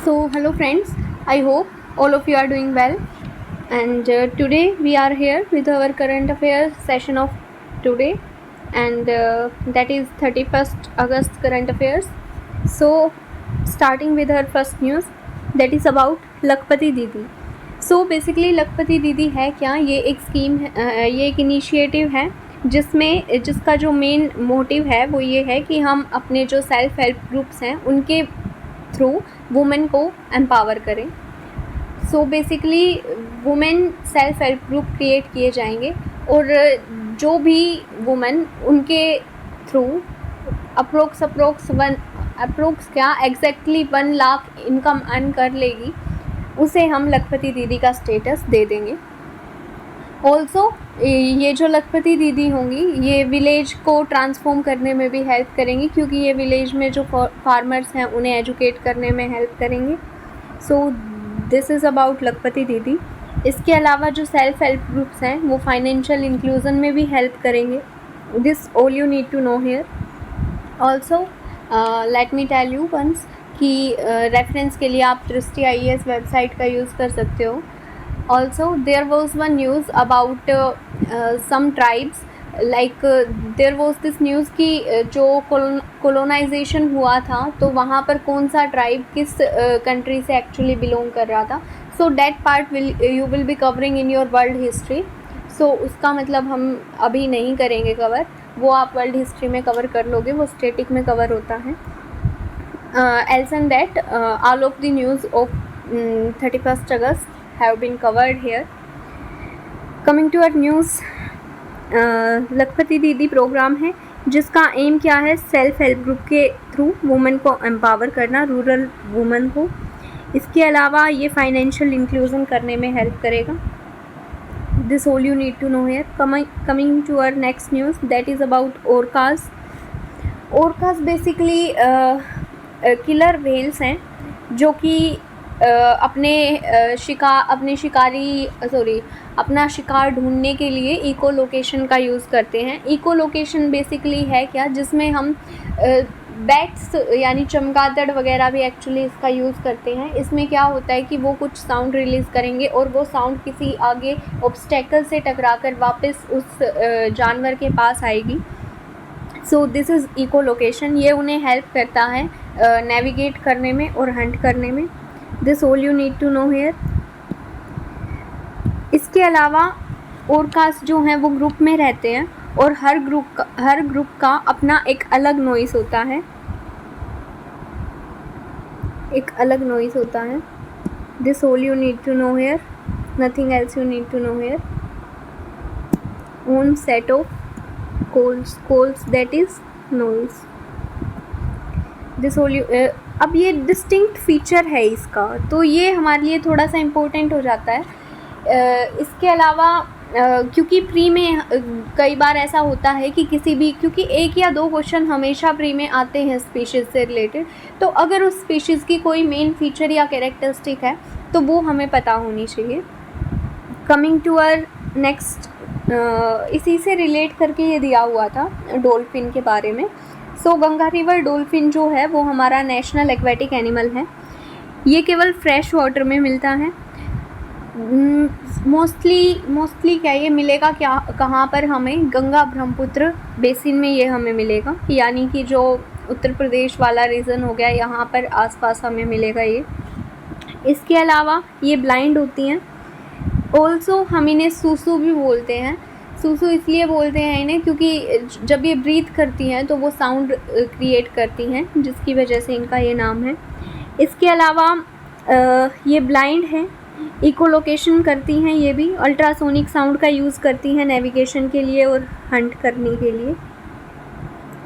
So, hello friends, I hope all of you are doing well. And today we are here with our current affairs session of today, and that is 31st August current affairs. So, starting with our first news, that is about लखपति दीदी. So basically लखपति दीदी है क्या, ये एक scheme है, ये एक initiative है जिसका जो मेन मोटिव है वो ये है कि हम अपने जो सेल्फ हेल्प ग्रुप्स हैं उनके थ्रू वुमेन को एम्पावर करें. So basically women self help group create किए जाएंगे और जो भी वुमेन उनके थ्रू अप्रोक्स क्या एग्जैक्टली 1 लाख इनकम अर्न कर लेगी, उसे हम लखपति दीदी का स्टेटस दे देंगे. ऑल्सो ये जो लखपति दीदी होंगी ये विलेज को ट्रांसफॉर्म करने में भी हेल्प करेंगी, क्योंकि ये विलेज में जो फार्मर्स हैं उन्हें एजुकेट करने में हेल्प करेंगे. सो दिस इज़ अबाउट लखपति दीदी. इसके अलावा जो सेल्फ हेल्प ग्रुप्स हैं वो फाइनेंशियल इंक्लूजन में भी हेल्प करेंगे. This all you need to know here. Also let me tell you once कि रेफरेंस के लिए आप दृष्टि IAS वेबसाइट का यूज़ कर सकते हो. Also there was one news about some tribes, like there was this news कि जो colonization हुआ था तो वहाँ पर कौन सा ट्राइब किस कंट्री से एक्चुअली बिलोंग कर रहा था. So that part you will be covering in your world history. So उसका मतलब हम अभी नहीं करेंगे कवर, वो आप वर्ल्ड हिस्ट्री में कवर कर लोगे, वो स्टैटिक में कवर होता है. Else and that all of the news of 31st August have been covered here. Coming to our news, लखपति दीदी प्रोग्राम है जिसका एम क्या है, सेल्फ हेल्प ग्रुप के थ्रू वुमेन को एम्पावर करना, रूरल वुमेन को. इसके अलावा ये फाइनेंशियल इंक्लूजन करने में हेल्प करेगा. This all you need to know here. Coming to our next news, that is about orcas. Orcas basically killer whales हैं जो कि अपना शिकार ढूंढने के लिए इको लोकेशन का यूज़ करते हैं. इको लोकेशन बेसिकली है क्या, जिसमें हम बैट्स यानी चमगादड़ वगैरह भी एक्चुअली इसका यूज़ करते हैं. इसमें क्या होता है कि वो कुछ साउंड रिलीज़ करेंगे और वो साउंड किसी आगे ऑब्स्टेकल से टकराकर वापस उस जानवर के पास आएगी. So this is echo location. ये उन्हें हेल्प करता है नेविगेट करने में और हंट करने में. This all you need to know here. इसके अलावा ओरकास जो हैं वो ग्रुप में रहते हैं और हर ग्रुप का अपना एक अलग नॉइस होता है, this all you need to know here. Nothing else you need to know here. Own set of calls that is noise. This all you. अब ये डिस्टिंक्ट फीचर है इसका, तो ये हमारे लिए थोड़ा सा इम्पोर्टेंट हो जाता है. इसके अलावा क्योंकि प्री में कई बार ऐसा होता है कि क्योंकि 1 या 2 क्वेश्चन हमेशा प्री में आते हैं स्पीशीज़ से रिलेटेड, तो अगर उस स्पीशीज़ की कोई मेन फीचर या कैरेक्टरिस्टिक है तो वो हमें पता होनी चाहिए. कमिंग टू आवर नेक्स्ट, इसी से रिलेट करके ये दिया हुआ था डॉल्फिन के बारे में. सो गंगा रिवर डॉल्फिन जो है वो हमारा नेशनल एक्वेटिक एनिमल है. ये केवल फ्रेश वाटर में मिलता है. मोस्टली क्या ये मिलेगा कहाँ पर हमें, गंगा ब्रह्मपुत्र बेसिन में ये हमें मिलेगा, यानी कि जो उत्तर प्रदेश वाला रीजन हो गया यहाँ पर आसपास हमें मिलेगा ये. इसके अलावा ये ब्लाइंड होती हैं. ऑल्सो हम इन्हें सूसू भी बोलते हैं. सूसू इसलिए बोलते हैं इन्हें क्योंकि जब ये ब्रीथ करती हैं तो वो साउंड क्रिएट करती हैं, जिसकी वजह से इनका ये नाम है. इसके अलावा ये ब्लाइंड हैं, इको लोकेशन करती हैं, ये भी अल्ट्रासोनिक साउंड का यूज़ करती हैं नेविगेशन के लिए और हंट करने के लिए.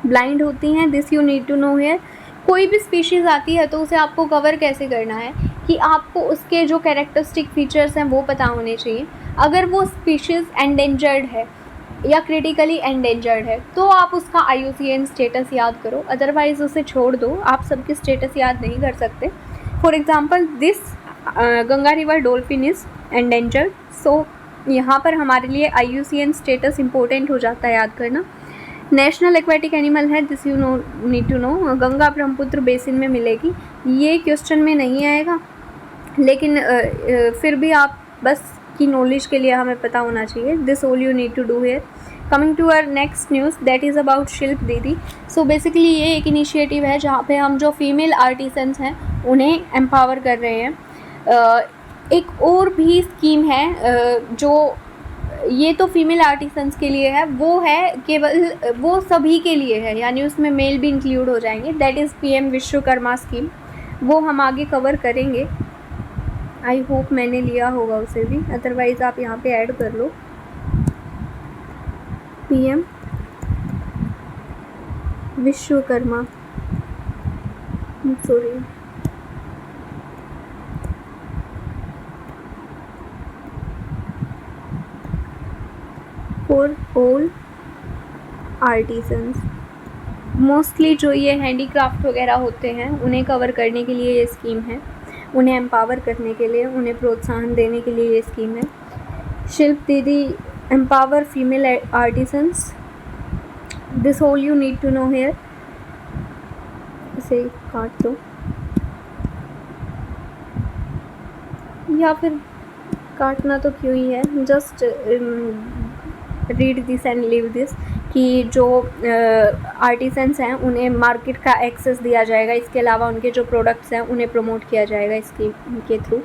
ब्लाइंड होती हैं. This you need to know here. कोई भी स्पीशीज़ आती है तो उसे आपको कवर कैसे करना है कि आपको उसके जो कैरेक्टरिस्टिक फीचर्स हैं वो पता होने चाहिए. अगर वो स्पीशीज़ एंडेंजर्ड है या क्रिटिकली एंडेंजर्ड है तो आप उसका IUCN स्टेटस याद करो, अदरवाइज़ उसे छोड़ दो. आप सबके स्टेटस याद नहीं कर सकते. For example this Ganga river dolphin is endangered. So यहाँ पर हमारे लिए IUCN स्टेटस इम्पोर्टेंट हो जाता है याद करना. नेशनल एक्वेटिक एनिमल है, this you know need to know, Ganga Brahmaputra basin में मिलेगी। ये क्वेश्चन में नहीं आएगा, लेकिन फिर भी आप बस की नॉलेज के लिए हमें पता होना चाहिए। This all you need to do here. Coming to our next news that is about Shilp Didi. So basically ये एक इनिशिएटिव है जहाँ पे हम जो फीमेल आर्टिसंस हैं उन्हें एम्पावर कर रहे हैं। एक और भी स्कीम है जो ये तो फीमेल आर्टिसंस के लिए है, वो है केवल वो सभी के लिए है, यानी उसमें मेल भी इंक्लूड हो जाएंगे। That is PM Vishwakarma scheme. वो हम आगे कवर करेंगे। आई होप मैंने लिया होगा उसे भी, अदरवाइज़ आप यहाँ पे ऐड कर लो। PM Vishwakarma, sorry, for all artisans. Mostly जो ये हैंडीक्राफ्ट वगैरह होते हैं उन्हें कवर करने के लिए ये स्कीम है, उन्हें एम्पावर करने के लिए, उन्हें प्रोत्साहन देने के लिए ये स्कीम है। Shilp Didi empower female artisans, this all you need to know here. इसे काट दो या फिर काटना तो क्यों ही है, just read this and leave this कि जो आर्टिसंस हैं उन्हें मार्केट का एक्सेस दिया जाएगा, इसके अलावा उनके जो प्रोडक्ट्स हैं उन्हें प्रमोट किया जाएगा इसकी के through.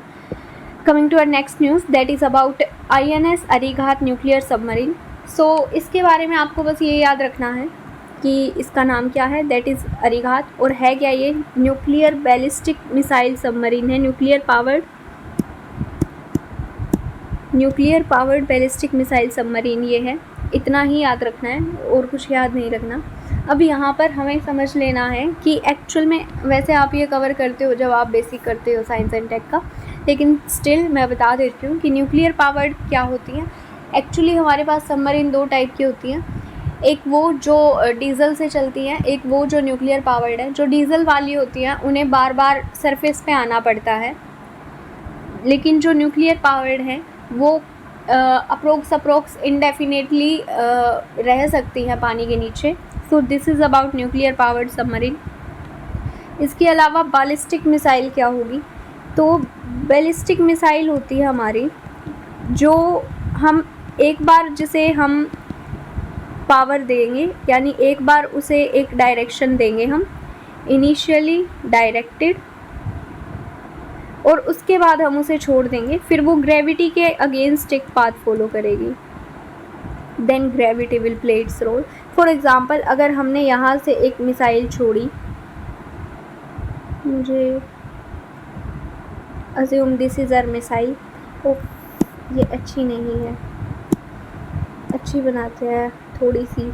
Coming to our next news that is about INS Arighaat nuclear submarine. So इसके बारे में आपको बस ये याद रखना है कि इसका नाम क्या है, दैट इज़ अरिघात। और है क्या, ये न्यूक्लियर बैलिस्टिक मिसाइल सबमरीन है, nuclear powered ballistic missile submarine ये है। इतना ही याद रखना है और कुछ याद नहीं रखना। अब यहाँ पर हमें समझ लेना है कि एक्चुअल में, वैसे आप ये कवर करते हो जब आप बेसिक करते हो साइंस एंड टेक का, लेकिन स्टिल मैं बता देती हूँ कि न्यूक्लियर पावर्ड क्या होती हैं। एक्चुअली हमारे पास सबमरीन दो टाइप की होती हैं, एक वो जो डीजल से चलती हैं, एक वो जो न्यूक्लियर पावर्ड है। जो डीजल वाली होती हैं उन्हें बार बार सरफेस पे आना पड़ता है, लेकिन जो न्यूक्लियर पावर्ड है वो अप्रोक्स इंडेफिनेटली रह सकती हैं पानी के नीचे। सो this is about nuclear powered submarine. इसके अलावा बैलिस्टिक मिसाइल क्या होगी, तो बैलिस्टिक मिसाइल होती है हमारी जो हम एक बार जिसे हम पावर देंगे, यानी एक बार उसे एक डायरेक्शन देंगे हम, इनिशियली डायरेक्टेड, और उसके बाद हम उसे छोड़ देंगे, फिर वो ग्रेविटी के अगेंस्ट एक पाथ फॉलो करेगी। Then gravity will play its role. For example, अगर हमने यहाँ से एक मिसाइल छोड़ी, मुझे assume this is our missile. Oh, ये अच्छी नहीं है, अच्छी बनाते हैं थोड़ी सी।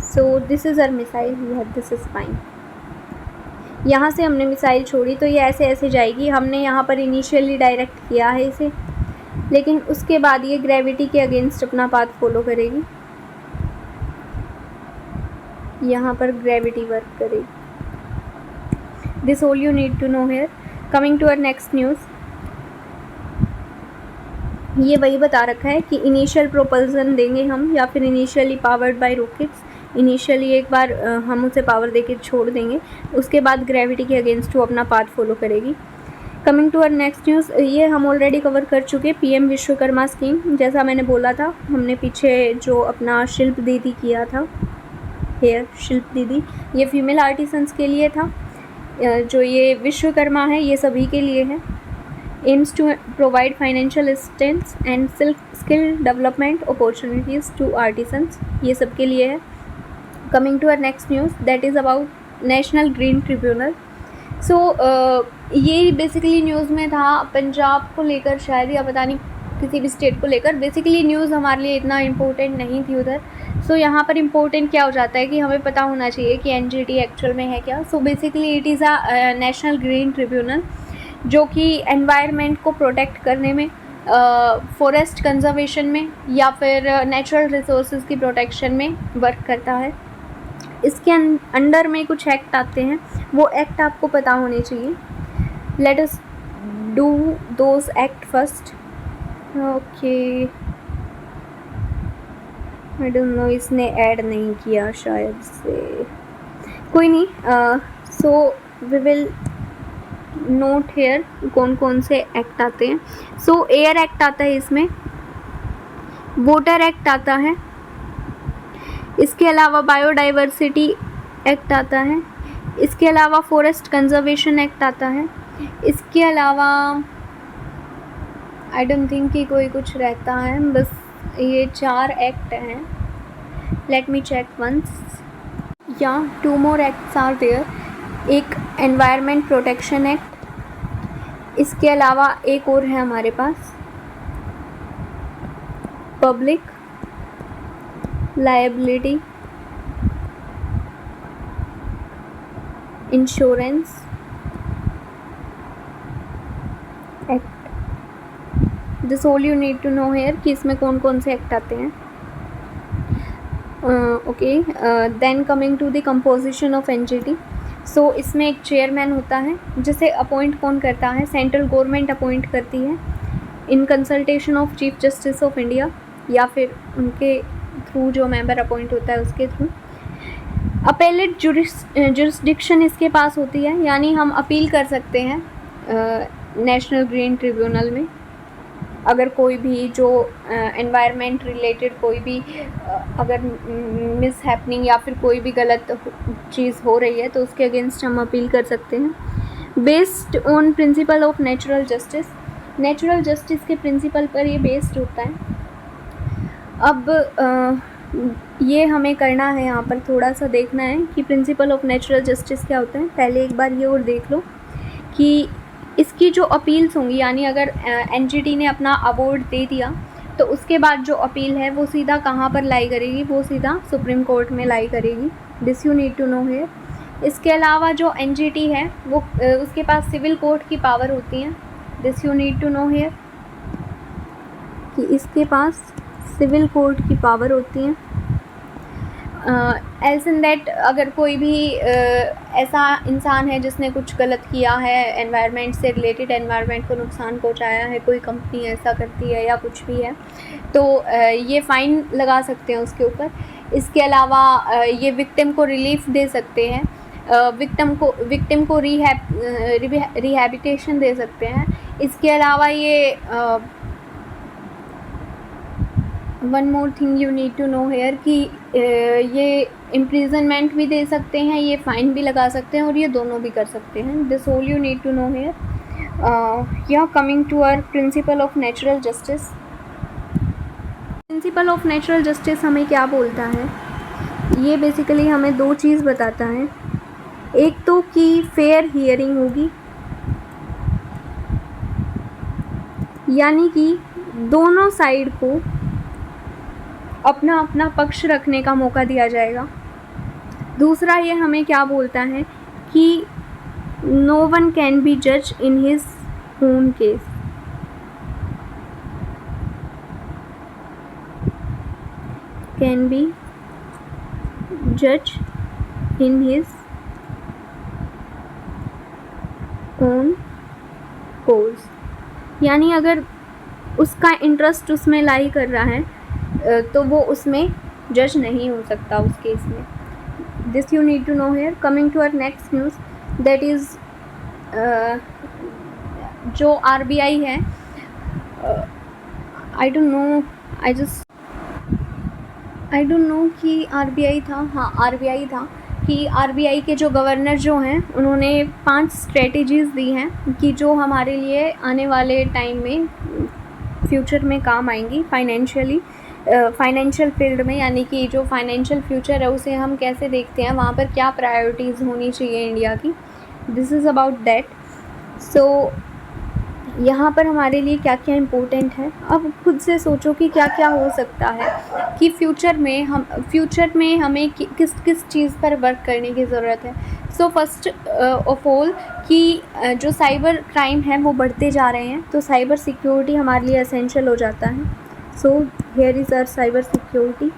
So this is our missile, this is fine. यहाँ से हमने मिसाइल छोड़ी तो ये ऐसे ऐसे जाएगी, हमने यहाँ पर इनिशियली डायरेक्ट किया है इसे, लेकिन उसके बाद ये ग्रेविटी के अगेंस्ट अपना पाथ फॉलो करेगी, यहाँ पर ग्रेविटी वर्क करेगी। This all you need to know here. Coming to our next news, ये वही बता रखा है कि इनिशियल प्रोपल्सन देंगे हम, या फिर initially powered by rockets. Initially एक बार हम उसे पावर देके छोड़ देंगे, उसके बाद ग्रेविटी के अगेंस्ट वो अपना पाथ फॉलो करेगी। Coming to our next news, ये हम ऑलरेडी कवर कर चुके, PM विश्वकर्मा स्कीम। जैसा मैंने बोला था, हमने पीछे जो अपना शिल्प दीदी किया था, हेयर शिल्प दीदी, ये फीमेल आर्टिसंस के लिए था। जो ये विश्वकर्मा है ये सभी के लिए है। Aims to provide financial assistance and skill development opportunities to artisans, ये सब के लिए है। Coming to our next news that is about national green tribunal. So ये बेसिकली न्यूज़ में था पंजाब को लेकर शायद, या पता नहीं किसी भी स्टेट को लेकर। बेसिकली न्यूज़ हमारे लिए इतना इम्पोर्टेंट नहीं थी उधर। सो यहाँ पर इम्पोर्टेंट क्या हो जाता है कि हमें पता होना चाहिए कि NGT एक्चुअल में है क्या। So basically it is a national green tribunal जो कि एनवायरनमेंट को प्रोटेक्ट करने में, फॉरेस्ट कंजर्वेशन में, या फिर नेचुरल रिसोर्सेज की प्रोटेक्शन में वर्क करता है। इसके अंडर में कुछ एक्ट आते हैं, वो एक्ट आपको पता होने चाहिए। Let us do those act first. Okay, I don't know, इसने ऐड नहीं किया शायद से, कोई नहीं। So we will note here कौन कौन से एक्ट आते हैं। सो एयर एक्ट आता है इसमें, वोटर एक्ट आता है, इसके अलावा बायोडाइवर्सिटी एक्ट आता है, इसके अलावा फॉरेस्ट कंजर्वेशन एक्ट आता है, इसके अलावा आई डोंट थिंक कि कोई कुछ रहता है, बस ये 4 एक्ट हैं। लेट मी चेक वंस, या 2 मोर एक्ट्स आर देयर। एक एनवायरनमेंट प्रोटेक्शन एक्ट, इसके अलावा एक और है हमारे पास public liability insurance act. This all you need to know here कि इसमें कौन कौन से एक्ट आते हैं। Okay, then coming to the composition of NGT. So इसमें एक चेयरमैन होता है जिसे अपॉइंट कौन करता है, सेंट्रल गवर्नमेंट अपॉइंट करती है in consultation of chief justice of India, या फिर उनके थ्रू जो मेंबर अपॉइंट होता है उसके थ्रू। अपेलेट जुरिस्डिक्शन इसके पास होती है, यानी हम अपील कर सकते हैं नेशनल ग्रीन ट्रिब्यूनल में अगर कोई भी जो एनवायरनमेंट रिलेटेड कोई भी अगर मिस हैपनिंग या फिर कोई भी गलत चीज़ हो रही है तो उसके अगेंस्ट हम अपील कर सकते हैं। Based on principal of natural justice, natural justice के प्रिंसिपल पर ये बेस्ड होता है। अब ये हमें करना है, यहाँ पर थोड़ा सा देखना है कि प्रिंसिपल ऑफ नेचुरल जस्टिस क्या होता है। पहले एक बार ये और देख लो कि इसकी जो अपील्स होंगी, यानी अगर एनजीटी ने अपना अवार्ड दे दिया तो उसके बाद जो अपील है वो सीधा कहाँ पर लाई करेगी, वो सीधा सुप्रीम कोर्ट में लाई करेगी। This you need to know here. इसके अलावा जो एनजीटी है वो उसके पास सिविल कोर्ट की पावर होती है। This you need to know here कि इसके पास सिविल कोर्ट की पावर होती है। एल्स इन दैट अगर कोई भी ऐसा इंसान है जिसने कुछ गलत किया है, एनवायरनमेंट से रिलेटेड, एनवायरनमेंट को नुकसान पहुंचाया है, कोई कंपनी ऐसा करती है या कुछ भी है, तो ये फ़ाइन लगा सकते हैं उसके ऊपर। इसके अलावा ये विक्टिम को रिलीफ दे सकते हैं, विक्टिम को रिहैबिटेशन दे सकते हैं। इसके अलावा ये one more thing you need to know here कि ये इम्प्रिजनमेंट भी दे सकते हैं, ये फ़ाइन भी लगा सकते हैं और ये दोनों भी कर सकते हैं। This all you need to know here. या coming to our principle of natural justice. Principle of natural justice हमें क्या बोलता है, ये बेसिकली हमें 2 चीज़ बताता है। एक तो कि फेयर हियरिंग होगी, यानी कि दोनों साइड को अपना अपना पक्ष रखने का मौका दिया जाएगा। दूसरा ये हमें क्या बोलता है कि नो वन कैन बी जज in his own case. Can be जज इन हिज ओन कोज, यानी अगर उसका इंटरेस्ट उसमें लाई कर रहा है तो वो उसमें जज नहीं हो सकता उस केस में। This you need to know here. Coming to our next news, that is जो आरबीआई है, आई डोंट नो कि आरबीआई था, हाँ आरबीआई था, कि आरबीआई के जो गवर्नर जो हैं उन्होंने 5 स्ट्रेटजीज़ दी हैं कि जो हमारे लिए आने वाले टाइम में फ्यूचर में काम आएंगी फाइनेंशियल फील्ड में, यानी कि जो फाइनेंशियल फ्यूचर है उसे हम कैसे देखते हैं, वहाँ पर क्या प्रायोरिटीज़ होनी चाहिए इंडिया की। This is about that. So यहाँ पर हमारे लिए क्या क्या इम्पोर्टेंट है, अब खुद से सोचो कि क्या क्या हो सकता है कि फ्यूचर में हमें किस किस चीज़ पर वर्क करने की ज़रूरत है। सो फर्स्ट ऑफ ऑल कि जो साइबर क्राइम है वो बढ़ते जा रहे हैं, तो साइबर सिक्योरिटी हमारे लिए एसेंशियल हो जाता है। So here is our cyber security.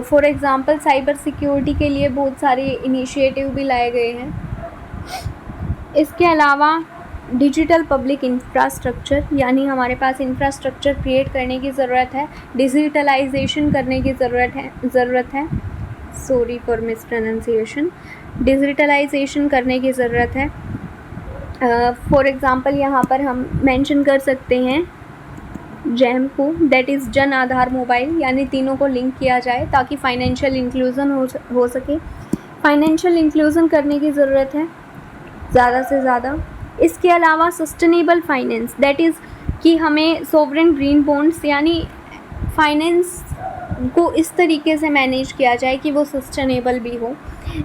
For example cyber security के लिए बहुत सारे इनिशिएटिव भी लाए गए हैं। इसके अलावा डिजिटल पब्लिक इंफ्रास्ट्रक्चर, यानी हमारे पास इंफ्रास्ट्रक्चर क्रिएट करने की ज़रूरत है, डिजिटलाइजेशन करने की ज़रूरत है, sorry for mispronunciation, digitalization करने की ज़रूरत है। फॉर एग्ज़ाम्पल यहाँ पर हम मेंशन कर सकते हैं जैम को, that is Jan Aadhaar mobile, यानी तीनों को लिंक किया जाए ताकि फाइनेंशियल इंक्लूज़न हो सके। फाइनेंशियल इंक्लूज़न करने की ज़रूरत है ज़्यादा से ज़्यादा। इसके अलावा सस्टेनेबल फाइनेंस, दैट इज़ कि हमें सोवरेन ग्रीन बॉन्ड्स, यानी फाइनेंस को इस तरीके से मैनेज किया जाए कि वो सस्टेनेबल भी हो।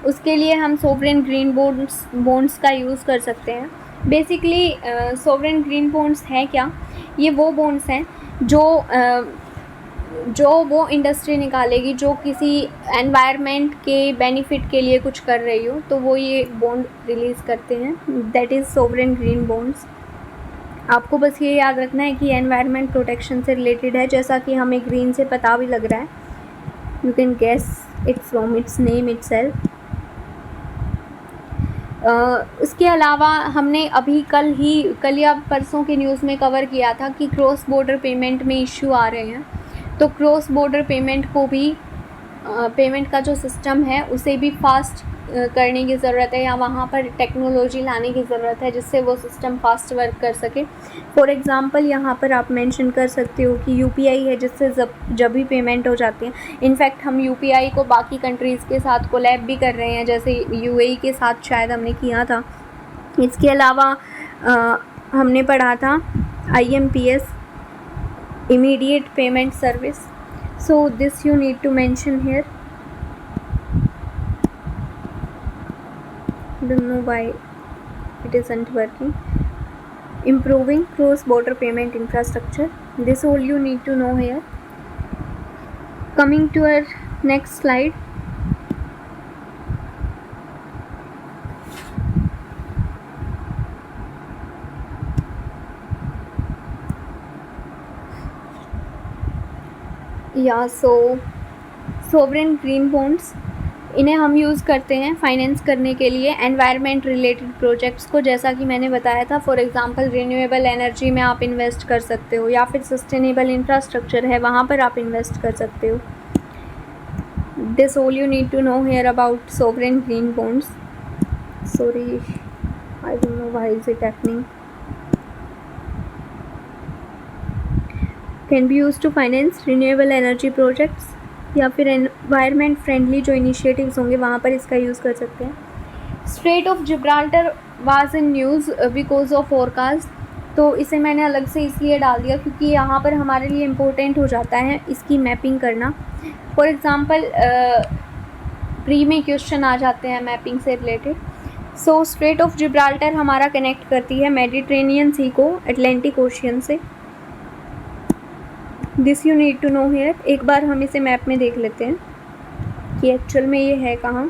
उसके लिए हम सोवरेन ग्रीन बॉन्ड्स का यूज़ कर सकते हैं। बेसिकली सोवरेन ग्रीन बॉन्ड्स हैं क्या? ये वो बॉन्ड्स हैं जो वो इंडस्ट्री निकालेगी जो किसी एनवायरनमेंट के बेनिफिट के लिए कुछ कर रही हो, तो वो ये बॉन्ड रिलीज़ करते हैं, that is sovereign green bonds. आपको बस ये याद रखना है कि एनवायरनमेंट प्रोटेक्शन से रिलेटेड है, जैसा कि हमें ग्रीन से पता भी लग रहा है, you can guess it from its name itself. इसके अलावा हमने अभी कल या परसों के न्यूज़ में कवर किया था कि क्रॉस बॉर्डर पेमेंट में इश्यू आ रहे हैं, तो क्रॉस बॉर्डर पेमेंट को भी पेमेंट का जो सिस्टम है उसे भी फास्ट करने की ज़रूरत है, या वहाँ पर टेक्नोलॉजी लाने की ज़रूरत है जिससे वो सिस्टम फास्ट वर्क कर सके। फॉर एग्ज़ाम्पल यहाँ पर आप मेंशन कर सकते हो कि यूपीआई है, जिससे जब भी पेमेंट हो जाती है, इनफैक्ट हम यूपीआई को बाकी कंट्रीज़ के साथ कोलैब भी कर रहे हैं, जैसे यूएई के साथ शायद हमने किया था। इसके अलावा हमने पढ़ा था IMPS, immediate payment service, so this you need to mention here. Don't know why it isn't working. Improving cross border payment infrastructure, this all you need to know here. Coming to our next slide. Sovereign green bonds, इन्हें हम use करते हैं finance करने के लिए environment related projects को, जैसा कि मैंने बताया था। फॉर एग्जांपल रिन्यूएबल एनर्जी में आप इन्वेस्ट कर सकते हो, या फिर सस्टेनेबल इंफ्रास्ट्रक्चर है वहाँ पर आप इन्वेस्ट कर सकते हो। This all you need to know here about sovereign green bonds. Sorry, I don't know why is it happening. Can be use to finance renewable energy projects, या फिर एनवायरनमेंट फ्रेंडली जो इनिशिएटिव्स होंगे वहाँ पर इसका यूज़ कर सकते हैं। Straight of Gibraltar was in news because of forecast, तो इसे मैंने अलग से इसलिए डाल दिया क्योंकि यहाँ पर हमारे लिए इम्पोर्टेंट हो जाता है इसकी मैपिंग करना। फॉर एग्ज़ाम्पल प्री में क्वेश्चन आ जाते हैं मैपिंग से related. So strait of Gibraltar हमारा कनेक्ट करती है मेडिटेरेनियन सी को अटलांटिक ओशियन से। This you need to know here. एक बार हम इसे मैप में देख लेते हैं कि एक्चुअल में ये है कहाँ,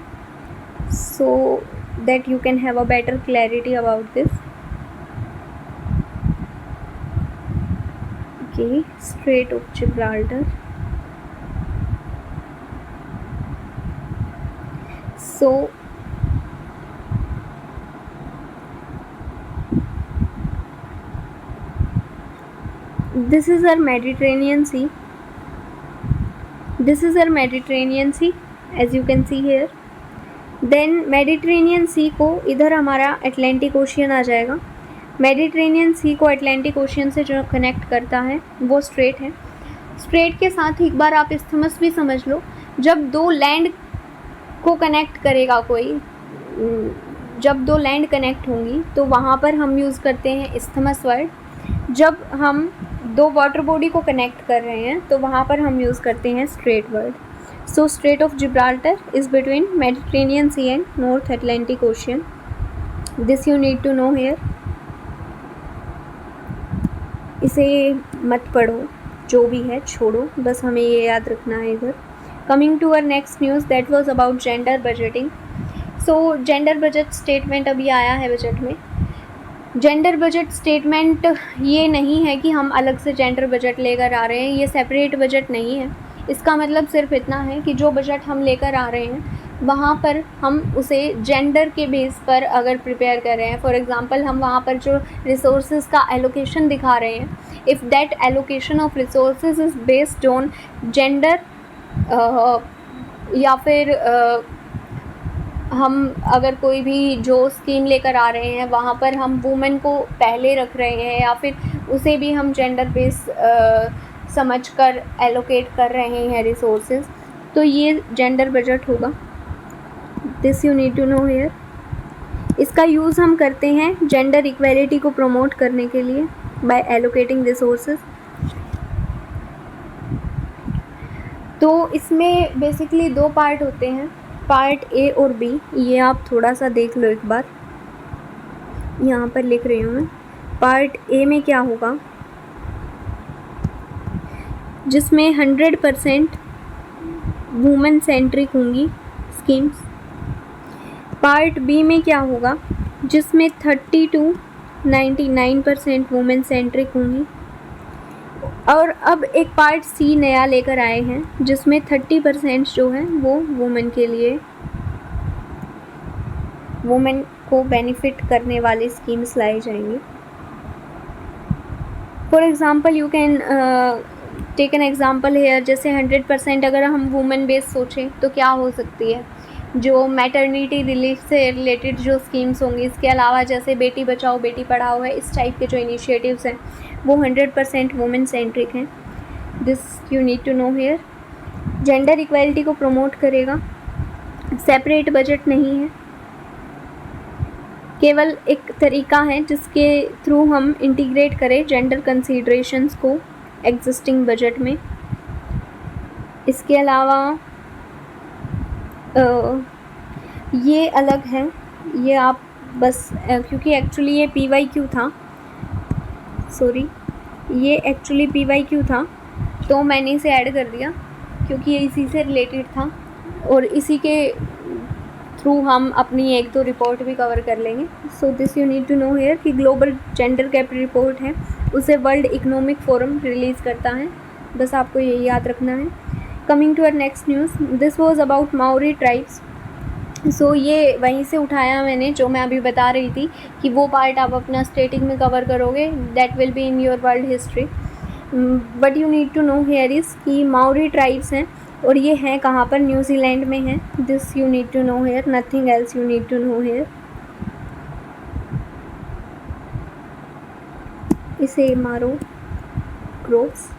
so that you can have a better clarity about this. Okay, straight of Gibraltar, so this is our Mediterranean Sea. This is our Mediterranean Sea, as you can see here. Then Mediterranean Sea को इधर हमारा Atlantic ocean आ जाएगा। Mediterranean Sea को Atlantic ocean से जो connect करता है वो स्ट्रेट है। स्ट्रेट के साथ एक बार आप इस्थमस भी समझ लो। जब दो लैंड को कनेक्ट करेगा कोई, जब दो लैंड कनेक्ट होंगी तो वहाँ पर हम यूज़ करते हैं इस्थमस वर्ड। जब हम दो वाटर बॉडी को कनेक्ट कर रहे हैं तो वहाँ पर हम यूज़ करते हैं strait word. So strait of Gibraltar is between Mediterranean sea and north Atlantic ocean. This you need to know here. इसे मत पढ़ो, जो भी है छोड़ो, बस हमें ये याद रखना है इधर। Coming to our next news, that was about gender budgeting. So gender budget statement अभी आया है बजट में। जेंडर बजट स्टेटमेंट ये नहीं है कि हम अलग से जेंडर बजट लेकर आ रहे हैं, ये सेपरेट बजट नहीं है। इसका मतलब सिर्फ इतना है कि जो बजट हम लेकर आ रहे हैं वहाँ पर हम उसे जेंडर के बेस पर अगर प्रिपेयर कर रहे हैं, फॉर एग्ज़ाम्पल हम वहाँ पर जो रिसोर्सेज का एलोकेशन दिखा रहे हैं, if that allocation of resources is based on gender, या फिर हम अगर कोई भी जो स्कीम लेकर आ रहे हैं वहाँ पर हम वुमेन को पहले रख रहे हैं, या फिर उसे भी हम जेंडर बेस समझकर एलोकेट कर रहे हैं रिसोर्सेज, तो ये जेंडर बजट होगा। This you need to know here. इसका यूज़ हम करते हैं जेंडर इक्वेलिटी को प्रमोट करने के लिए बाय एलोकेटिंग रिसोर्सेज। तो इसमें बेसिकली 2 पार्ट होते हैं, पार्ट ए और बी। ये आप थोड़ा सा देख लो एक बार, यहाँ पर लिख रही हूँ मैं। पार्ट ए में क्या होगा, जिसमें 100% वुमेन सेंट्रिक होंगी स्कीम्स। पार्ट बी में क्या होगा, जिसमें 30 to 99% वुमेन सेंट्रिक होंगी। और अब एक पार्ट सी नया लेकर आए हैं, जिसमें 30% जो है वो वुमेन के लिए, वुमेन को बेनिफिट करने वाली स्कीम्स लाई जाएंगी। For example you can take an example here, जैसे 100% अगर हम वुमेन बेस सोचें तो क्या हो सकती है, जो मैटरनिटी रिलीफ से रिलेटेड जो स्कीम्स होंगी, इसके अलावा जैसे बेटी बचाओ बेटी पढ़ाओ है, इस टाइप के जो इनिशिएटिव्स हैं वो 100% वुमेन सेंट्रिक हैं। This you need to know here. Gender equality को प्रमोट करेगा, सेपरेट बजट नहीं है, केवल एक तरीका है जिसके थ्रू हम इंटीग्रेट करें जेंडर कंसीडरेशंस को एग्जिस्टिंग बजट में। इसके अलावा ये अलग है, ये आप बस क्योंकि एक्चुअली ये PYQ था, सॉरी ये एक्चुअली PYQ था, तो मैंने इसे ऐड कर दिया क्योंकि ये इसी से रिलेटेड था और इसी के थ्रू हम अपनी 1-2 रिपोर्ट भी कवर कर लेंगे। So this you need to know here कि ग्लोबल जेंडर गैप रिपोर्ट है, उसे वर्ल्ड इकोनॉमिक फोरम रिलीज़ करता है, बस आपको ये याद रखना है। Coming to our next news, this was about Maori tribes. So ये वहीं से उठाया मैंने, जो मैं अभी बता रही थी कि वो पार्ट आप अपना स्टेटिक में कवर करोगे, that will be in your world history. But you need to know here is कि माओरी ट्राइब्स हैं और ये हैं कहाँ पर, न्यूजीलैंड में है। This you need to know here, nothing else you need to know here. इसे मारो क्रोप्स।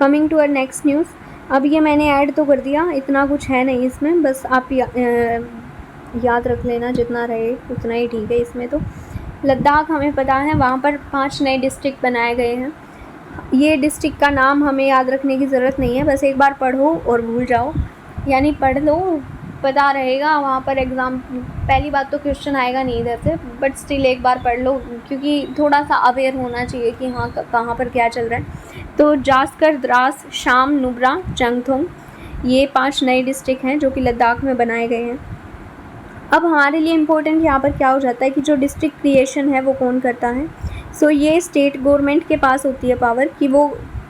Coming to our next news, अब ये मैंने ऐड तो कर दिया, इतना कुछ है नहीं इसमें, बस आप याद रख लेना, जितना रहे उतना ही ठीक है। इसमें तो लद्दाख हमें पता है, वहाँ पर 5 नए डिस्ट्रिक्ट बनाए गए हैं। ये डिस्ट्रिक्ट का नाम हमें याद रखने की ज़रूरत नहीं है, बस एक बार पढ़ो और भूल जाओ, यानी पढ़ लो पता रहेगा। वहाँ पर एग्ज़ाम, पहली बात तो क्वेश्चन आएगा नहीं इधर से, बट स्टिल एक बार पढ़ लो क्योंकि थोड़ा सा अवेयर होना चाहिए कि हाँ कहाँ पर क्या चल रहा है। तो जास्कर, द्रास, शाम, नुब्रा, चंगथोंग, ये 5 नए डिस्ट्रिक्ट हैं जो कि लद्दाख में बनाए गए हैं। अब हमारे लिए इम्पोर्टेंट यहाँ पर क्या हो जाता है कि जो डिस्ट्रिक्ट क्रिएशन है वो कौन करता है। सो ये स्टेट गवर्नमेंट के पास होती है पावर कि वो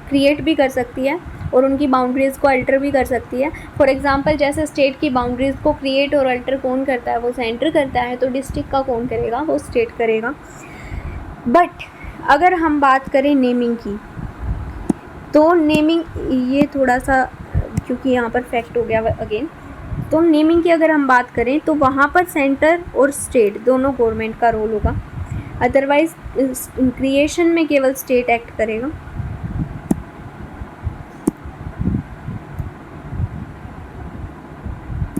क्रिएट भी कर सकती है और उनकी बाउंड्रीज़ को अल्टर भी कर सकती है। फॉर एग्जांपल जैसे स्टेट की बाउंड्रीज़ को क्रिएट और अल्टर कौन करता है, वो सेंटर करता है, तो डिस्ट्रिक्ट का कौन करेगा, वो स्टेट करेगा। बट अगर हम बात करें नेमिंग की, तो नेमिंग, ये थोड़ा सा क्योंकि यहाँ पर फैक्ट हो गया अगेन, तो नेमिंग की अगर हम बात करें तो वहाँ पर सेंटर और स्टेट दोनों गवर्नमेंट का रोल होगा, अदरवाइज क्रिएशन में केवल स्टेट एक्ट करेगा।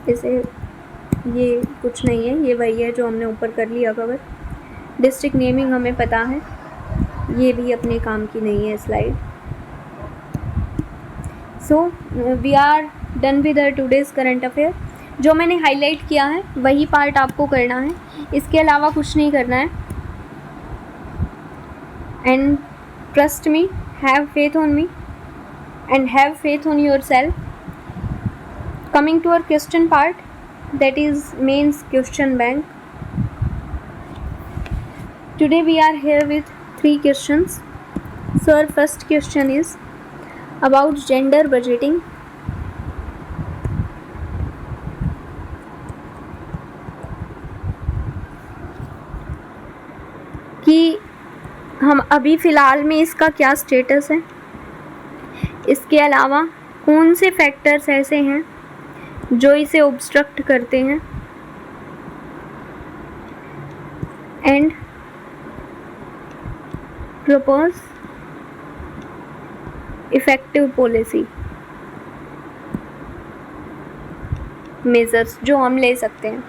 इसे ये कुछ नहीं है, ये वही है जो हमने ऊपर कर लिया कवर। डिस्ट्रिक्ट नेमिंग हमें पता है, ये भी अपने काम की नहीं है slide. So we are done with today's current affair. जो मैंने हाईलाइट किया है वही पार्ट आपको करना है, इसके अलावा कुछ नहीं करना है। And trust me, have faith on me and have faith on your self. Coming to our question part, that is mains question bank. Today we are here with 3 questions. So our first question is about gender budgeting. हम अभी फ़िलहाल में इसका क्या status है। इसके अलावा कौन से फैक्टर्स ऐसे हैं जो इसे ऑब्स्ट्रक्ट करते हैं, and propose effective policy measures जो हम ले सकते हैं।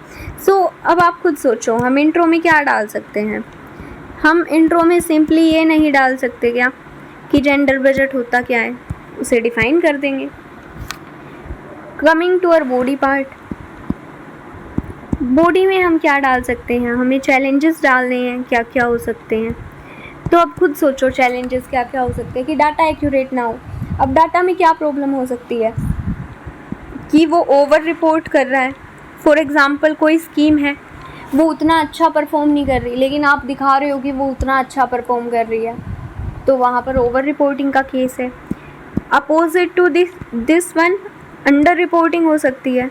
अब आप खुद सोचो, हम इंट्रो में क्या डाल सकते हैं। हम इंट्रो में सिंपली ये नहीं डाल सकते क्या कि जेंडर बजट होता क्या है, उसे डिफाइन कर देंगे। Coming to our body part, body में हम क्या डाल सकते हैं, हमें चैलेंजेस डालने हैं, क्या क्या हो सकते हैं। तो अब खुद सोचो चैलेंजेस क्या क्या हो सकते हैं कि डाटा एक्यूरेट ना हो। अब डाटा में क्या प्रॉब्लम हो सकती है कि वो ओवर रिपोर्ट कर रहा है। फॉर एग्ज़ाम्पल कोई स्कीम है, वो उतना अच्छा परफॉर्म नहीं कर रही, लेकिन आप दिखा रहे हो कि वो उतना अच्छा परफॉर्म कर रही है, तो वहाँ पर ओवर रिपोर्टिंग का केस है। Opposite to this one under reporting हो सकती है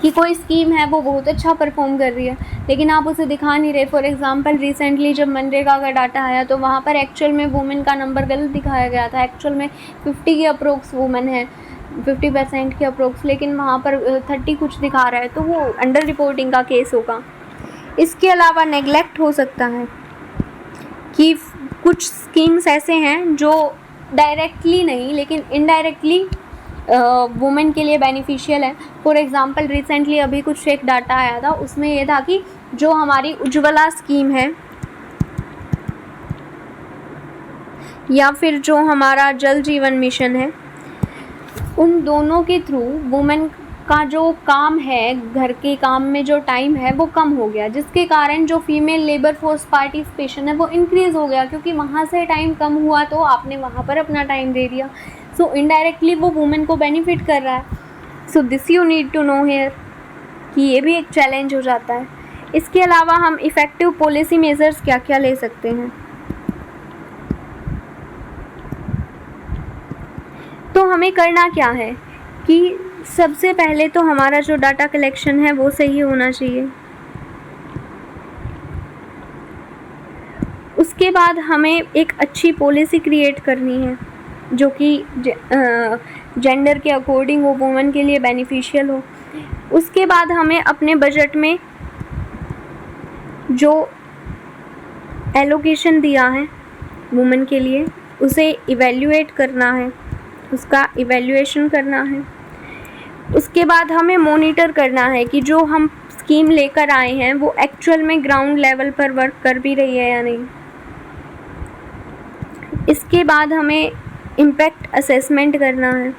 कि कोई स्कीम है वो बहुत अच्छा परफॉर्म कर रही है, लेकिन आप उसे दिखा नहीं रहे। फॉर एग्जांपल रिसेंटली जब मनरेगा का डाटा आया तो वहाँ पर एक्चुअल में वुमेन का नंबर गलत दिखाया गया था। एक्चुअल में 50 के अप्रोक्स वुमेन है, 50% के अप्रोक्स, लेकिन वहाँ पर 30 कुछ दिखा रहा है, तो वो अंडर रिपोर्टिंग का केस होगा। इसके अलावा नेग्लेक्ट हो सकता है कि कुछ स्कीम्स ऐसे हैं जो डायरेक्टली नहीं लेकिन इनडायरेक्टली वुमेन के लिए बेनिफिशियल है। फॉर एग्ज़ाम्पल रिसेंटली अभी कुछ एक डाटा आया था, उसमें ये था कि जो हमारी उज्ज्वला स्कीम है या फिर जो हमारा जल जीवन मिशन है, उन दोनों के थ्रू वुमेन का जो काम है, घर के काम में जो टाइम है वो कम हो गया, जिसके कारण जो फीमेल लेबर फोर्स पार्टिसिपेशन है वो इंक्रीज़ हो गया, क्योंकि वहाँ से टाइम कम हुआ तो आपने वहाँ पर अपना टाइम दे दिया। सो इनडायरेक्टली वो वुमेन को बेनिफिट कर रहा है। So this you need to know here कि ये भी एक चैलेंज हो जाता है। इसके अलावा हम इफ़ेक्टिव पॉलिसी मेजर्स क्या क्या ले सकते हैं। तो हमें करना क्या है कि सबसे पहले तो हमारा जो डाटा कलेक्शन है वो सही होना चाहिए। उसके बाद हमें एक अच्छी पॉलिसी क्रिएट करनी है जो कि जेंडर के अकॉर्डिंग वो वुमेन के लिए बेनिफिशियल हो। उसके बाद हमें अपने बजट में जो एलोकेशन दिया है वुमेन के लिए उसे इवैल्यूएट करना है, उसका इवैल्यूएशन करना है। उसके बाद हमें मॉनिटर करना है कि जो हम स्कीम लेकर आए हैं वो एक्चुअल में ग्राउंड लेवल पर वर्क कर भी रही है या नहीं। इसके बाद हमें इम्पैक्ट असेसमेंट करना है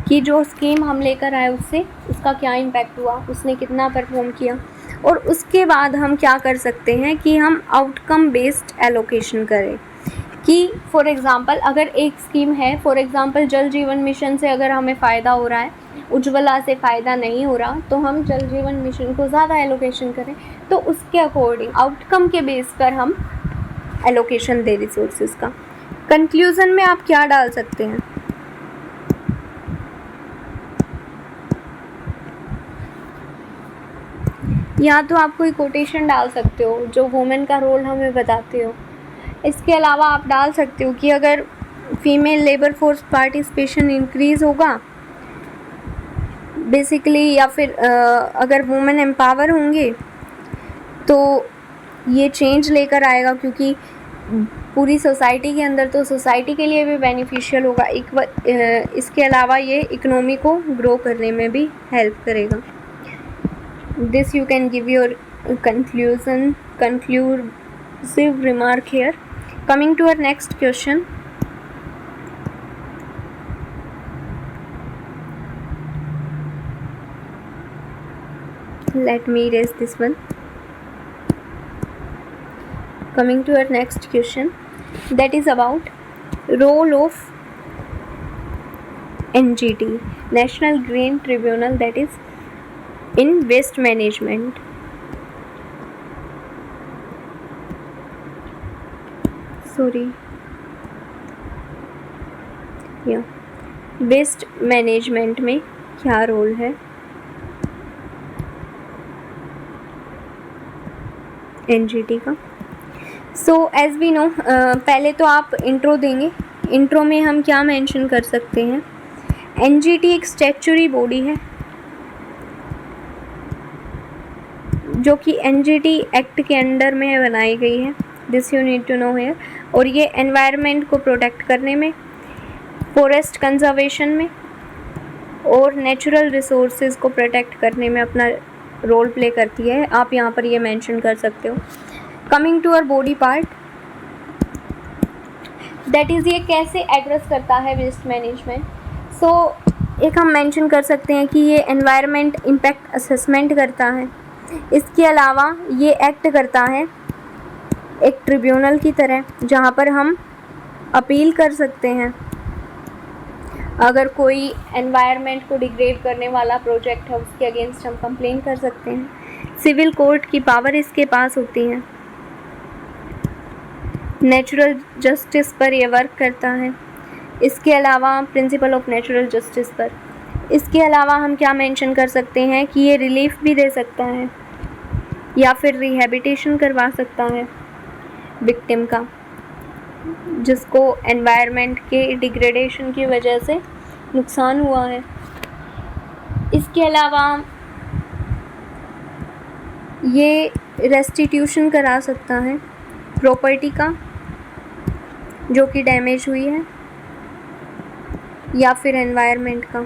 कि जो स्कीम हम लेकर आए उससे उसका क्या इम्पैक्ट हुआ, उसने कितना परफॉर्म किया। और उसके बाद हम क्या कर सकते हैं कि हम आउटकम बेस्ड एलोकेशन करें कि फॉर एग्ज़ाम्पल अगर एक स्कीम है, फॉर एग्ज़ाम्पल जल जीवन मिशन से अगर हमें फ़ायदा हो रहा है, उज्ज्वला से फ़ायदा नहीं हो रहा, तो हम जल जीवन मिशन को ज़्यादा एलोकेशन करें। तो उसके अकॉर्डिंग आउटकम के बेस पर हम एलोकेशन दें रिसोर्सेज का। कंक्लूज़न में आप क्या डाल सकते हैं, या तो आप कोई कोटेशन डाल सकते हो जो वुमेन का रोल हमें बताते हो। इसके अलावा आप डाल सकते हो कि अगर female labour force participation increase होगा बेसिकली, या फिर अगर वुमेन एम्पावर होंगे तो ये चेंज लेकर आएगा, क्योंकि पूरी सोसाइटी के अंदर तो सोसाइटी के लिए भी बेनिफिशियल होगा। इसके अलावा ये इकोनॉमी को ग्रो करने में भी हेल्प करेगा। This you can give your conclusive remark here. Coming to our next question. Let me erase this one. Coming to our next question, that is about role of NGT, National Green Tribunal, that is in waste management. Waste management में क्या role है। NGT का। So as we know, पहले तो आप intro देंगे। Intro में हम क्या मेंशन कर सकते हैं? एनजीटी एक स्टैट्यूटरी बॉडी है जो कि एनजीटी एक्ट के अंडर में बनाई गई है। This you need to know here. और ये एनवायरनमेंट को प्रोटेक्ट करने में, फॉरेस्ट कंजर्वेशन में और नेचुरल रिसोर्सेज को प्रोटेक्ट करने में अपना रोल प्ले करती है। आप यहाँ पर ये मेंशन कर सकते हो। Coming to our body part, that is ये कैसे एड्रेस करता है वेस्ट मैनेजमेंट। सो एक हम मेंशन कर सकते हैं कि ये एनवायरनमेंट इम्पैक्ट असेसमेंट करता है। इसके अलावा ये एक्ट करता है एक ट्रिब्यूनल की तरह, जहाँ पर हम अपील कर सकते हैं। अगर कोई एनवायरनमेंट को डिग्रेड करने वाला प्रोजेक्ट है उसके अगेंस्ट हम कंप्लेन कर सकते हैं। सिविल कोर्ट की पावर इसके पास होती है। नेचुरल जस्टिस पर ये वर्क करता है। इसके अलावा प्रिंसिपल ऑफ नेचुरल जस्टिस पर, इसके अलावा हम क्या मेंशन कर सकते हैं कि ये रिलीफ भी दे सकता है या फिर रिहैबिटेशन करवा सकता है विक्टिम का, जिसको एनवायरनमेंट के डिग्रेडेशन की वजह से नुकसान हुआ है। इसके अलावा ये रेस्टिट्यूशन करा सकता है प्रॉपर्टी का जो कि डैमेज हुई है या फिर एनवायरनमेंट का।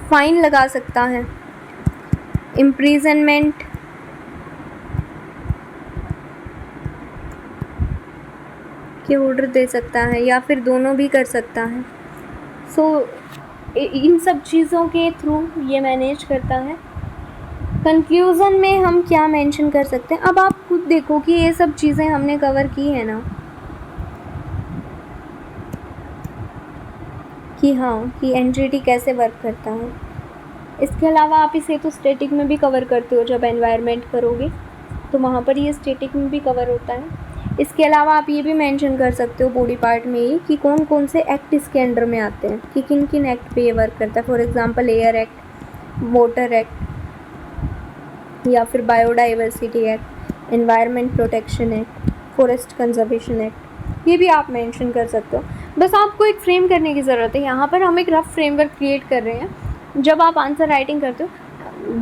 फाइन लगा सकता है, इम्प्रिजनमेंट के ऑर्डर दे सकता है या फिर दोनों भी कर सकता है। सो इन सब चीज़ों के थ्रू ये मैनेज करता है। कंक्लूज़न में हम क्या मेंशन कर सकते हैं? अब आप खुद देखो कि ये सब चीज़ें हमने कवर की है ना, कि हाँ कि एनजीटी कैसे वर्क करता है। इसके अलावा आप इसे तो स्टैटिक में भी कवर करते हो, जब एनवायरनमेंट करोगे तो वहाँ पर ये स्टैटिक में भी कवर होता है। इसके अलावा आप ये भी मेंशन कर सकते हो बॉडी पार्ट में ही कि कौन कौन से एक्ट इसके अंडर में आते हैं, कि किन किन एक्ट पे ये वर्क करता है। For example air act, water act या फिर biodiversity act, environment protection act, forest conservation act, ये भी आप मेंशन कर सकते हो। बस आपको एक फ्रेम करने की ज़रूरत है। यहाँ पर हम एक रफ फ्रेमवर्क क्रिएट कर रहे हैं। जब आप आंसर राइटिंग करते हो,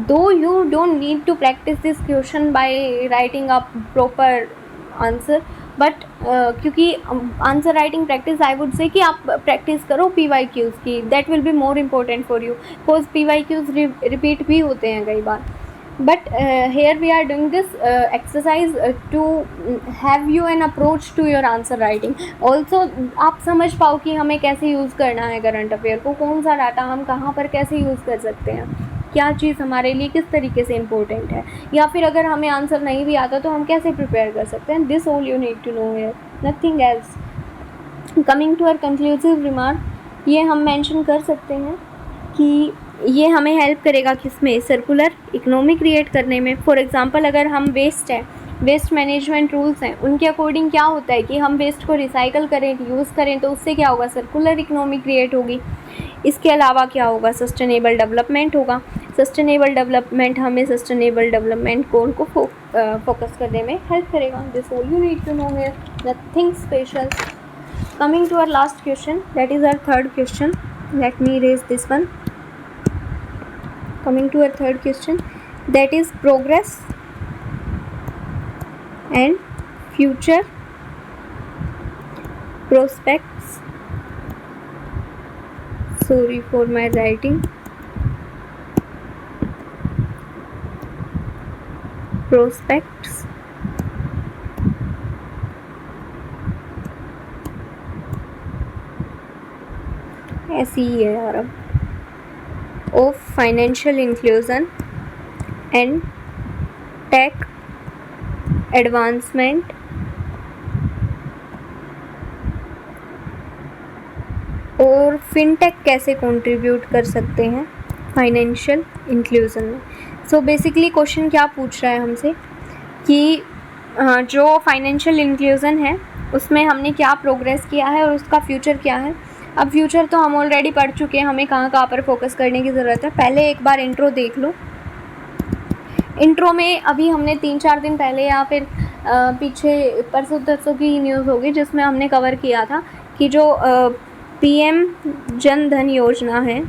though you don't need to practice this question by writing a proper answer, but क्योंकि answer writing practice I would say कि आप प्रैक्टिस करो PYQs की, that will be more important for you, because PYQs repeat भी होते हैं कई बार। But here we are doing this exercise to have you an approach to your answer writing. Also आप समझ पाओ कि हमें कैसे यूज़ करना है करंट अफेयर को, कौन सा डाटा हम कहाँ पर कैसे यूज़ कर सकते हैं, क्या चीज़ हमारे लिए किस तरीके से इम्पोर्टेंट है, या फिर अगर हमें आंसर नहीं भी आता तो हम कैसे प्रिपेयर कर सकते हैं। This all you need to know here, nothing else. Coming to our conclusive remark, ये हम मेंशन कर सकते हैं कि ये हमें हेल्प करेगा किसमें, सर्कुलर इकोनॉमी क्रिएट करने में। फॉर एग्जांपल अगर हम वेस्ट मैनेजमेंट रूल्स हैं, उनके अकॉर्डिंग क्या होता है कि हम वेस्ट को रिसाइकल करें, यूज़ करें, तो उससे क्या होगा, सर्कुलर इकोनॉमी क्रिएट होगी। इसके अलावा क्या होगा, सस्टेनेबल डेवलपमेंट होगा। सस्टेनेबल डेवलपमेंट हमें सस्टेनेबल डेवलपमेंट गोल को फोकस करने में हेल्प करेगा। This all you need to know here, nothing special. Coming to our last question, that is our third question. Let me raise this one. Coming to our third question, that is progress and future prospects. Sorry for my writing. Prospects ऐसी ही है यार अब, of financial inclusion and tech advancement और fintech कैसे contribute कर सकते हैं financial inclusion में। सो बेसिकली क्वेश्चन क्या पूछ रहा है हमसे कि जो फाइनेंशियल इंक्लूजन है उसमें हमने क्या प्रोग्रेस किया है और उसका फ्यूचर क्या है। अब फ्यूचर तो हम ऑलरेडी पढ़ चुके हैं, हमें कहाँ पर फोकस करने की ज़रूरत है। पहले एक बार इंट्रो देख लो। इंट्रो में अभी हमने 3-4 दिन पहले या फिर पीछे परसों तरसों की न्यूज़ होगी जिसमें हमने कवर किया था कि जो पीएम जन धन योजना है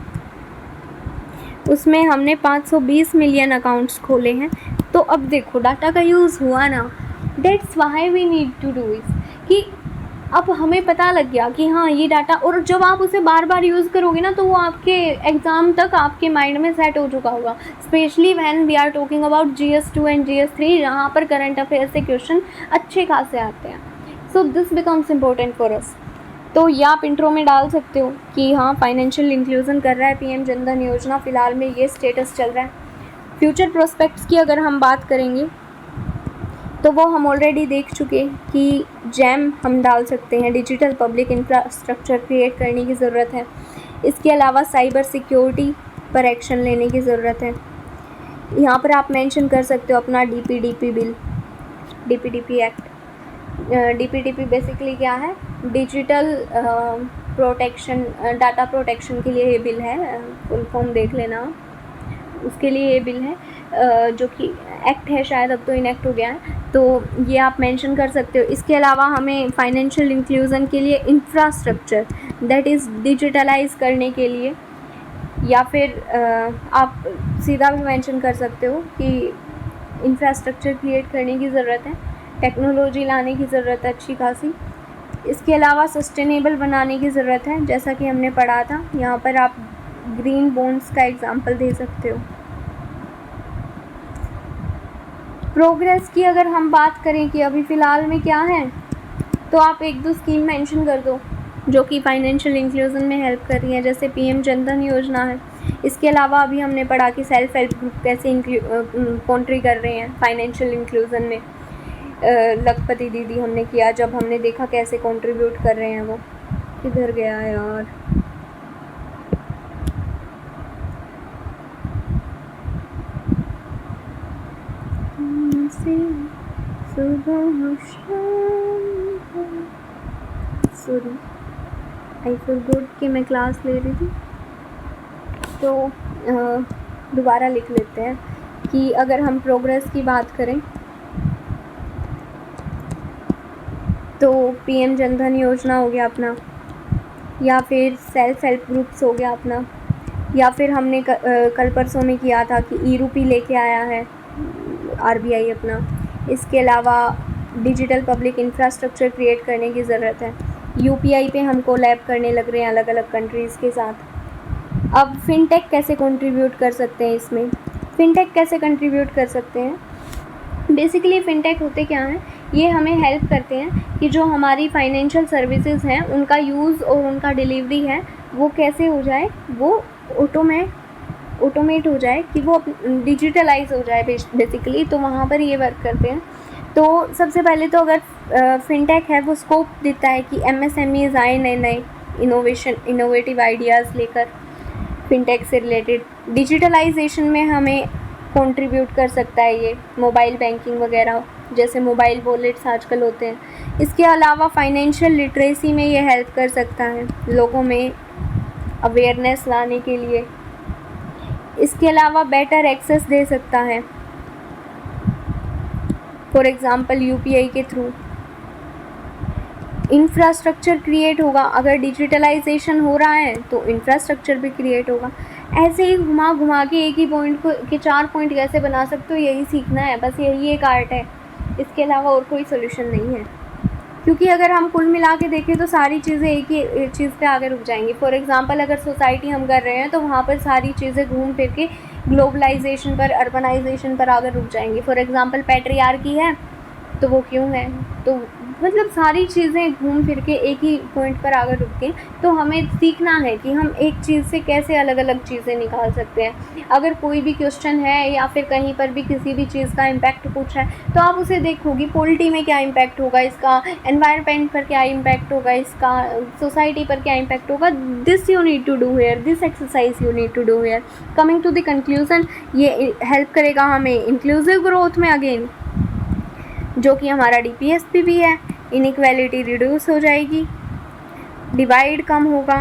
उसमें हमने 520 मिलियन अकाउंट्स खोले हैं। तो अब देखो डाटा का यूज़ हुआ ना, that's why we need to do इस कि अब हमें पता लग गया कि हाँ ये डाटा, और जब आप उसे बार बार यूज़ करोगे ना तो वो आपके एग्ज़ाम तक आपके माइंड में सेट हो चुका होगा, specially when we are talking about GS2 and GS3 जहाँ पर करंट अफेयर्स से क्वेश्चन अच्छे खासे आते हैं। So this becomes important for us. तो ये आप इंट्रो में डाल सकते हो कि हाँ फाइनेंशियल इंक्लूजन कर रहा है पीएम जन धन योजना, फ़िलहाल में ये स्टेटस चल रहा है। फ्यूचर प्रोस्पेक्ट्स की अगर हम बात करेंगे तो वो हम ऑलरेडी देख चुके कि जैम हम डाल सकते हैं, डिजिटल पब्लिक इंफ्रास्ट्रक्चर क्रिएट करने की ज़रूरत है। इसके अलावा साइबर सिक्योरिटी पर एक्शन लेने की ज़रूरत है। यहाँ पर आप मेंशन कर सकते हो अपना DPDP bill, DPDP act. DPDP basically क्या है, डिजिटल प्रोटेक्शन, डाटा प्रोटेक्शन के लिए ये बिल है, फुल फॉर्म देख लेना, उसके लिए ये बिल है जो कि एक्ट है, शायद अब तो इनेक्ट हो गया है, तो ये आप मेंशन कर सकते हो। इसके अलावा हमें फाइनेंशियल इंक्लूजन के लिए इंफ्रास्ट्रक्चर दैट इज़ डिजिटलाइज करने के लिए, या फिर आप सीधा भी मेंशन कर सकते हो कि इंफ्रास्ट्रक्चर क्रिएट करने की ज़रूरत है, टेक्नोलॉजी लाने की ज़रूरत है अच्छी खासी। इसके अलावा सस्टेनेबल बनाने की ज़रूरत है, जैसा कि हमने पढ़ा था। यहाँ पर आप ग्रीन बॉन्ड्स का एग्जांपल दे सकते हो। प्रोग्रेस की अगर हम बात करें कि अभी फ़िलहाल में क्या है, तो आप 1-2 स्कीम मेंशन कर दो जो कि फाइनेंशियल इंक्लूजन में हेल्प कर रही है, जैसे पीएम जन धन योजना है। इसके अलावा अभी हमने पढ़ा कि सेल्फ हेल्प ग्रुप कैसे कंट्री कर रहे हैं फाइनेंशियल इंक्लूजन में। लखपति दीदी हमने किया, जब हमने देखा कैसे कंट्रीब्यूट कर रहे हैं वो। किधर गया यार, सॉरी आई फॉरगॉट कि मैं क्लास ले रही थी, तो दोबारा लिख लेते हैं कि अगर हम प्रोग्रेस की बात करें तो पीएम जन धन योजना हो गया अपना, या फिर सेल्फ हेल्प ग्रुप्स हो गया अपना, या फिर हमने कल परसों में किया था कि ई-रूपी लेके आया है RBI अपना। इसके अलावा डिजिटल पब्लिक इंफ्रास्ट्रक्चर क्रिएट करने की ज़रूरत है। UPI पे हम कोलैब करने लग रहे हैं अलग अलग कंट्रीज़ के साथ। अब फिनटेक कैसे कंट्रीब्यूट कर सकते हैं इसमें, फिनटेक कैसे कंट्रीब्यूट कर सकते हैं, बेसिकली फ़िनटेक होते क्या हैं, ये हमें हेल्प करते हैं कि जो हमारी फाइनेंशियल सर्विसेज हैं उनका यूज़ और उनका डिलीवरी है वो कैसे हो जाए, वो ऑटोमेट हो जाए, कि वो डिजिटलाइज हो जाए बेसिकली। तो वहाँ पर ये वर्क करते हैं। तो सबसे पहले तो अगर फ़िनटेक है वो स्कोप देता है कि MSMEs आए नए नए इनोवेटिव आइडियाज़ लेकर फ़िनटेक से रिलेटेड। डिजिटलाइजेशन में हमें कंट्रीब्यूट कर सकता है ये मोबाइल बैंकिंग वगैरह, जैसे मोबाइल वॉलेट्स आजकल होते हैं। इसके अलावा फाइनेंशियल लिटरेसी में ये हेल्प कर सकता है लोगों में अवेयरनेस लाने के लिए। इसके अलावा बेटर एक्सेस दे सकता है, फॉर एग्ज़ाम्पल UPI के थ्रू। इंफ्रास्ट्रक्चर क्रिएट होगा, अगर डिजिटलाइजेशन हो रहा है तो इंफ्रास्ट्रक्चर भी क्रिएट होगा। ऐसे ही घुमा घुमा के एक ही पॉइंट को के 4 पॉइंट कैसे बना सकते हो, यही सीखना है, बस यही एक आर्ट है। इसके अलावा और कोई सोल्यूशन नहीं है, क्योंकि अगर हम कुल मिला के देखें तो सारी चीज़ें एक ही चीज़ पे आगे रुक जाएंगी। फॉर एग्ज़ाम्पल अगर सोसाइटी हम कर रहे हैं तो वहाँ पर सारी चीज़ें घूम फिर के ग्लोबलाइजेशन पर, अर्बनाइजेशन पर आगे रुक जाएंगी। फॉर एग्ज़ाम्पल पैट्रियार्की है तो वो क्यों है, तो मतलब सारी चीज़ें घूम फिर के एक ही पॉइंट पर आगे रुकती हैं। तो हमें सीखना है कि हम एक चीज़ से कैसे अलग अलग चीज़ें निकाल सकते हैं। अगर कोई भी क्वेश्चन है या फिर कहीं पर भी किसी भी चीज़ का इम्पैक्ट पूछा है तो आप उसे देखोगी पॉलिटी में क्या इम्पैक्ट होगा इसका, एनवायरनमेंट पर क्या इम्पैक्ट होगा इसका, सोसाइटी पर क्या इम्पैक्ट होगा। This you need to do here, this exercise you need to do here. Coming to the conclusion, ये हेल्प करेगा हमें इंक्लूसिव ग्रोथ में अगेन, जो कि हमारा DPSP भी है। इनइक्वालिटी रिड्यूस हो जाएगी, डिवाइड कम होगा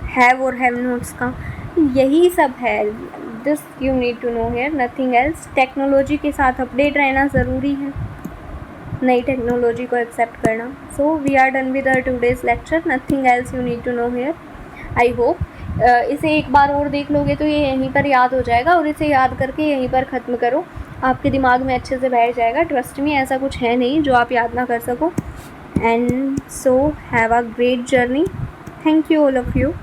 हैव और हैव नोट्स का। यही सब है, this you need to know here, nothing else. Technology के साथ अपडेट रहना ज़रूरी है, नई टेक्नोलॉजी को एक्सेप्ट करना। So we are done with our today's lecture, nothing else you need to know here. I hope इसे एक बार और देख लोगे तो ये यहीं पर याद हो जाएगा, और इसे याद करके यहीं पर ख़त्म करो, आपके दिमाग में अच्छे से बैठ जाएगा। ट्रस्ट मी, ऐसा कुछ है नहीं जो आप याद ना कर सको। And so have a great journey. Thank you all of you.